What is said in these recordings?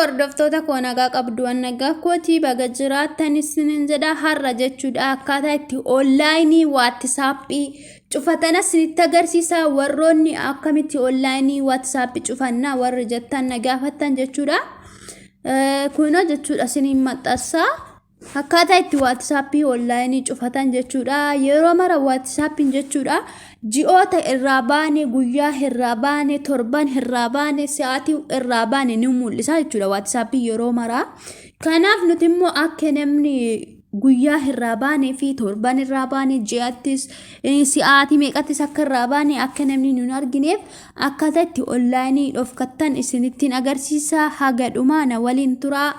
hordoftoota koo nagaa qabdu nagaa kootii baga jiraatanis nin jedha har'a jechuudha akkaataa itti onlaayinii waatsaappii cufatan isinitti agarsiisa warroonni akkamitti onlaayinii waatsaappii cufannaa warri jettan nagaafattan jechuudha kunoo jechuudha isiniin maxxansa akkaataa itti waatsaappii onlaayinii cufatan jechuudha yeroo mara waatsaappiin jechuudha ji'oota irraa baane guyyaa irraa baane torban irraa baane sa'aatii irraa baane ni mul'isa jechuudha waatsaappii yeroo mara kanaaf nuti immoo akka namni guyyaa irraa baane fi torban irraa baane ji'attis sa'aatii meeqattis akka irraa baane akka namni nun argineef akkaataa itti onlaayinii dhofkattan isinittiin agarsiisa haga dhumaana waliin turaa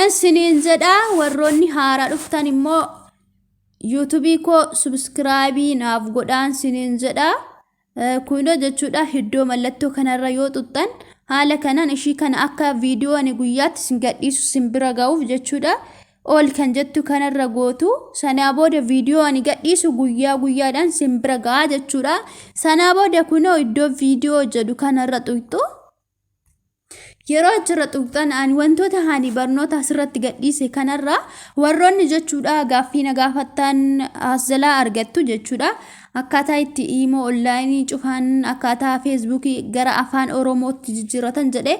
isiniin jedha warroonni haaraa dhuftan immoo YouTube ko subscribe naaf godhaan isiniin jedha kunoo jechuudha iddoo mallattoo kanarra yoo tuttan haala kanaan ishii kana akka viidiyoo ani guyyaatti sin gadhiisu sin bira ga'uuf jechuudha ol kan jettu kanarra gootu sanaa booda viidiyoo ani gadhiisu guyyaa guyyaadhaan sin bira ga'a jechuudha sanaa booda kunoo iddoo viidiyoo jedhu kanarra tuttu yeroo achirra tuqxan ani wantoota hani barnoota asirratti gadhiise kanarra warroonni jechuudha gaaffii na gaafattan as jalaa argattu jechuudha akkaataa itti imo onlaayinii cufan akkaataa feesbuukii gara afaan oromootti jijjiiratan jedhe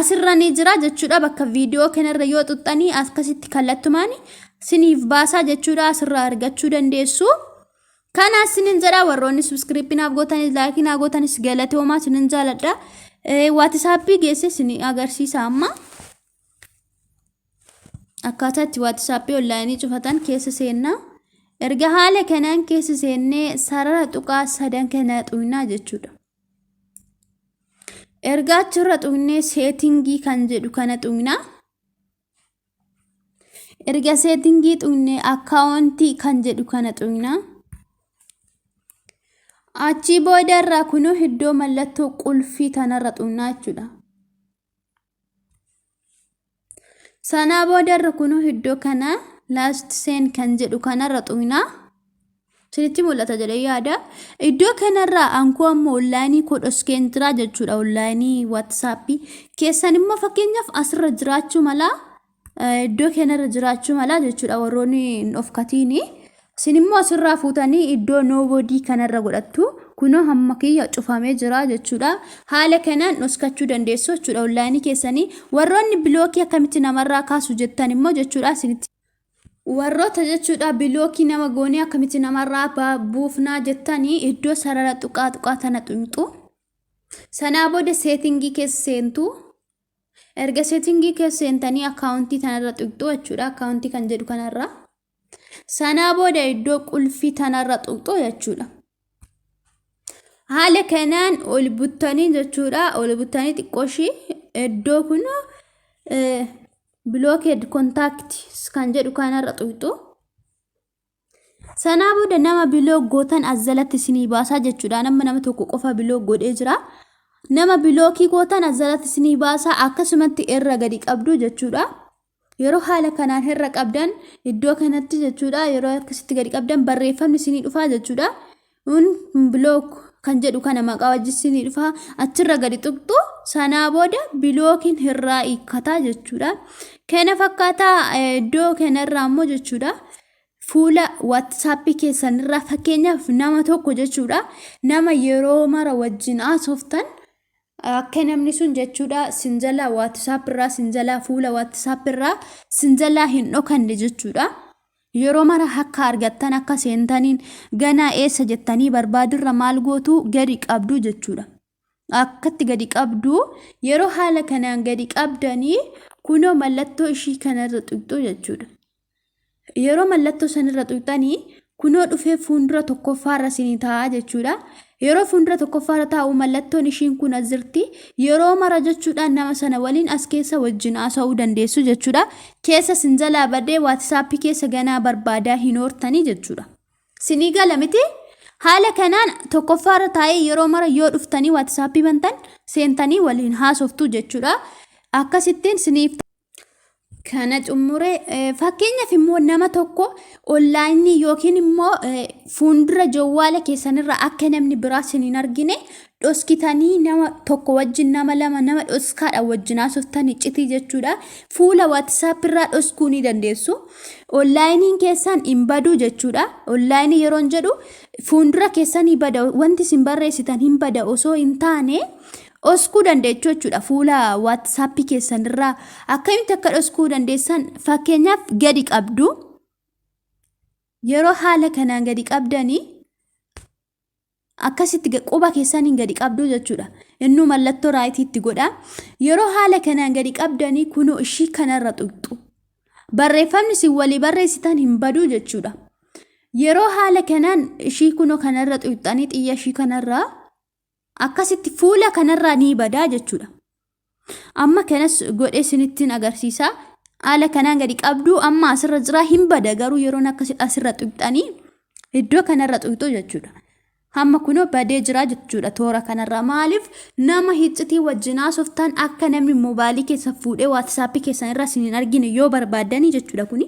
asirra ni jira jechuudha bakka viidiyoo kanarra yoo tuqxanii akkasitti kallattumaan siniif baasaa jechuudha asirra argachuu dandeessu kana sinin jedha warroonni subscribe naaf gootanis like naaf gootanis galatoomaa sinin jaaladha WhatsApp geesse sini agarsiisa amma akkaataa itti WhatsApp onlaayinii cufatan keessa seenna erga haala kanaan keessa seennee sarara tuqaa sadan kana xuqnaa jechuudha erga achirra xuqnee seetingii kan jedhu kana xuqnaa erga seetingii xuqnee akkaawuntii kan jedhu kana xuqnaa achi boodarraa kunoo iddoo mallattoo qulfii tanarra xuqnaa jechuudha sanaa boodarra kunoo iddoo kana last send kan jedhu kanarra xuqnaa sinitti mul'ata jedhee yaada iddoo kanarraa ankoo amma onlaayinii kodhoskeen jira jechuudha onlaayinii waatsaappii keessan immoo fakkeenyaaf asirra jiraachuu mala iddoo kanarra jiraachuu mala jechuudha warroonni of katiini sinimmoo asirraa fuutanii iddoo nobody kanarra godhattu kunoo hamma kiyya cufamee jira jechuudha haala kanaan dhoskachuu dandeessu jechuudha onlaayinii keessanii warroonni bilookii akkamitti namarraa kaasu jettan immoo jechuudha sinitti warroota jechuudha bilookii nama goonee akkamitti namarraa buufnaa jettanii iddoo sarara tuqaa tana xuqxu sanaa booda seetingii keessa seentu erga seetingii keessa seentanii akkaawuntii tanarra xuqxu jechuudha akkaawuntii kan jedhu kanarra sanaa booda iddoo qulfii tanarra xuqxu jechuudha haala kanaan ol buttanii jechuudha ol buttanii xiqqooshii iddoo kun blocked contact kan jedhu kanarra xuqxu sanaa booda nama biloog gootan azalatti isinii baasaa jechuudha nama tokko qofa biloog godhee jira nama bilookii gootan azalatti isinii baasaa akkasumatti irra gadi qabdu jechuudha yeroo haala kanaan irra qabdan iddoo kanatti jechuudha yeroo akkasitti gadi qabdan barreeffamni isinii dhufaa jechuudha block kan jedhu kana maqaa wajjisinii dhufa achirra gadi tuqxu sanaa booda bilookiin irraa hiikkataa jechuudha kana fakkaataa iddoo kanarraa immoo jechuudha fuula WhatsApp keessanirraa fakkeenyaaf nama tokko jechuudha nama yeroo mara wajjin haasoftan akka namni sun jechuudha sinjala WhatsApp irraa sinjala fuula WhatsApp irraa sinjala hin dhokanne jechuudha yeroo mara akka argattan akka seentaniin ganaa eessa jettanii barbaadirra maal gootu gadi qabdu jechuudha akkatti gadi qabdu yeroo haala kanaan gadi qabdanii kunoo mallattoo ishii kanarra xuqxu jechuudha yeroo mallattoo sanirra xuqxanii kunoo dhufee fuundura tokkoffaarra sinii ta'a jechuudha yeroo fuundura tokkoffaarra taa'u mallattoon ishiin kun azirti yeroo mara jechuudha nama sana waliin as keessa wajjin haasa'uu dandeessu jechuudha keessa sinjalaa badee WhatsApp keessa ganaa barbaadaa hin hortanii jechuudha sinii gala miti haala kanaan tokkoffaarra taa'ee yeroo mara yoo dhuftanii WhatsApp bantan seentanii waliin haasoftu jechuudha akkasittiin siniif Kana xumuree fakkeenyaaf immoo nama tokko onlaayinii yookiin immoo fuuldura jawwaala keessanirra akka namni biraa isiniin argine dhoskitanii nama tokko wajjin nama lama nama dhoskaadha wajjin haasoftan iccitii jechuudha. Fuula WhatsApp irraa dhoskuu ni dandeessu. Onlaayiniin keessan hin baduu jechuudha. Onlaayinii yeroon jedhu fuuldura keessan hin bada wanti isin barreessitan hin bada osoo hin taane dhoskuu dandeechuu jechuudha. Fuula WhatsApp keessanirraa akkamitti akka dhoskuu dandeessan fakkeenyaaf gadi qabdu. Yeroo haala kanaan gadi qabdanii akkasitti quba keessaniin gadi qabdu jechuudha. Innuu mallattoo raayitiitti godha. Yeroo haala kanaan gadi qabdanii kunoo ishii kanarra tuqxu. Barreeffamni isin walii barreessitan hin baduu jechuudha. Yeroo haala kanaan ishii kunoo kanarra tuqxanii xiyya ishii kanarraa akkasitti fuula kanarraa ni badaa jechuudha. Amma kanas godhee isinittiin agarsiisa. Haala kanaan gadi qabdu amma asirra jira hin bada garuu yeroon akkasitti asirra tuqxanii iddoo kanarra tuqxu jechuudha. Hamma kunoo badee jira jechuudha toora kanarra. Maaliif nama hiccitii wajjin haasoftan akka namni mobaayilii keessa fuudhee WhatsApp keessanirra isiniin argine yoo barbaadanii jechuudha kuni.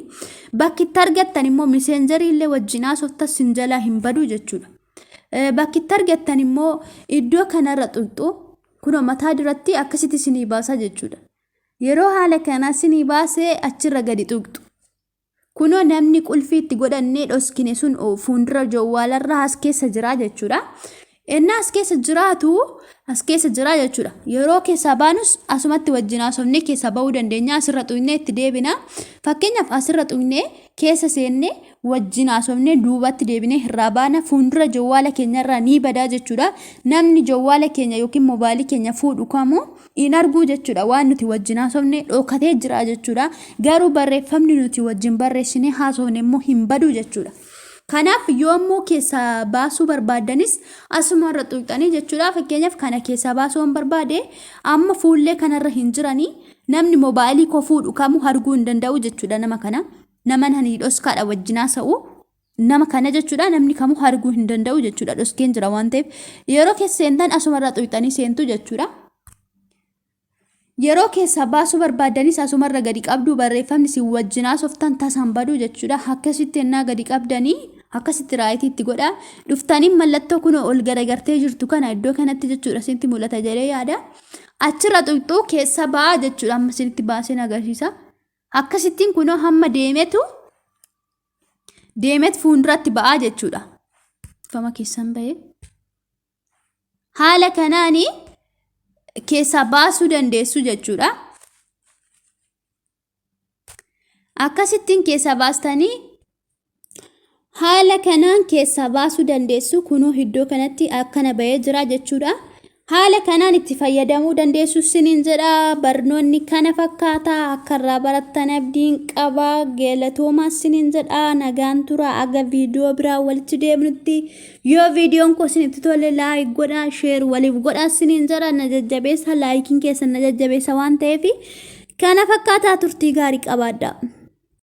Bakki itti argattan immoo miseenjarii illee wajjin haasoftan sin jalaa hin baduu jechuudha. Bakki itti argattan immoo iddoo kanarra tuqxu kunoo mataa duratti akkasitti isinii baasa jechuudha. Yeroo haala kanaa isinii baasee achirra gadi tuqxu. Kunoo namni qulfii itti godhannee dhoskine sun fuuldura jawwaalarraa as keessa jira jechuudha. Inni as keessa jira jechuudha. Yeroo keessa baanus asumatti wajjin haasofnee keessa bahuu dandeenya. Asirra tuqnee itti deebina. Fakkeenyaaf asirra tuqnee keessa seennee wajjin haasofnee duubatti deebinee irraa baana fuuldura jawwaala keenyarraa ni badaa jechuudha. Namni jawwaala keenya yookiin mobaayilii keenya fuudhu kamuu hin argu jechuudha. Waan nuti wajjin haasofnee dhokatee jira jechuudha. Garuu barreeffamni nuti wajjin barreessinee haasofne immoo hin badu jechuudha. Kanaaf yoommoo keessa baasuu barbaadanis asuma irra tuqxanii jechuudha. Fakkeenyaaf kana keessa baasuu hin barbaade amma fuullee kanarra hin jiranii namni mobaayilii koo fuudhu kamuu arguu hin danda'u jechuudha nama kana. Nama hani dhoskaadha wajjin haasa'u nama kana jechuudha namni kamuu arguu hin danda'u jechuudha. Dhoskeen jira waan ta'eef yeroo keessa seentan asuma irra tuqxanii seentu jechuudha. Yeroo keessa baasuu barbaadanis asumarra gadi qabdu barreeffamni si wajjin haasoftan tasaan baduu jechuudha. Akkasitti ennaa gadi qabdanii akkasitti raayitiitti godha. Dhuftanii mallattoo kun ol garagartee jirtu kana iddoo kanatti jechuudha isinitti mul'ata jedhee yaada. Achirra tuqxuu keessa ba'aa jechuudha. Amma isinitti baaseen agarsiisa. Akkasittiin kunoo hamma deemetu fuulduratti ba'aa jechuudha. Fama keessan ba'ee. Haala kanaanii keessa baasuu dandeessu jechuudha. Akkasittiin keessa baastanii haala kanaan keessa baasuu dandeessu. Kunoo iddoo kanatti akkana ba'ee jira jechuudha. Haala kanaan itti fayyadamuu dandeessu isiniin jedha. Barnoonni kana fakkaata. Akka irraa barattan abdiin qaba. Galatoomaa isiniin jedha. Nagaan tura aga viidiyoo biraa walitti deemnutti. Yoo viidiyoon koo isinitti tole laayik godhaa, sheer waliif godhaa isiniin jedha. Na jajjabeessa laayikiin keessan na jajjabeessa waan ta'eef kana fakkaataa turtii gaarii qabaadha.